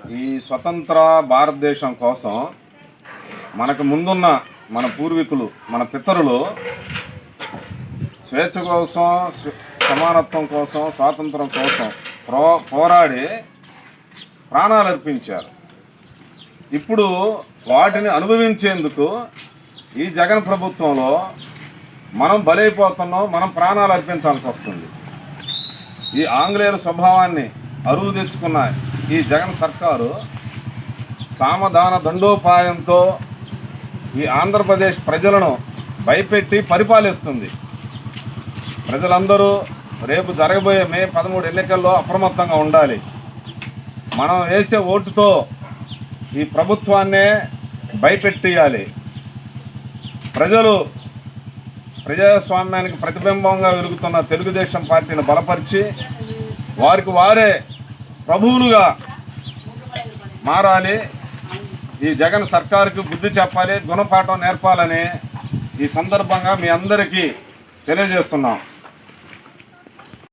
ఈ స్వతంత్ర భారతదేశం కోసం మనకు ముందున్న మన పూర్వీకులు, మన పితరులు స్వేచ్ఛ కోసం, సమానత్వం కోసం, స్వాతంత్రం కోసం పోరాడి ప్రాణాలు అర్పించారు. ఇప్పుడు వాటిని అనుభవించేందుకు ఈ జగన్ ప్రభుత్వంలో మనం బలైపోతున్నాం, మనం ప్రాణాలు అర్పించాల్సి వస్తుంది. ఈ ఆంగ్లేయుల స్వభావాన్ని అరువు తెచ్చుకున్న ఈ జగన్ సర్కారు సామధాన దండోపాయంతో ఈ ఆంధ్రప్రదేశ్ ప్రజలను భయపెట్టి పరిపాలిస్తుంది. ప్రజలందరూ రేపు జరగబోయే మే 13 ఎన్నికల్లో అప్రమత్తంగా ఉండాలి. మనం వేసే ఓటుతో ఈ ప్రభుత్వాన్నే భయపెట్టియాలి. ప్రజలు ప్రజాస్వామ్యానికి ప్రతిబింబంగా వెలుగుతున్న తెలుగుదేశం పార్టీని బలపరిచి వారికి వారే ప్రభువులుగా మారాలి. ఈ జగన్ సర్కారుకి బుద్ధి చెప్పాలి, గుణపాఠం నేర్పాలని ఈ సందర్భంగా మీ అందరికీ తెలియజేస్తున్నాం.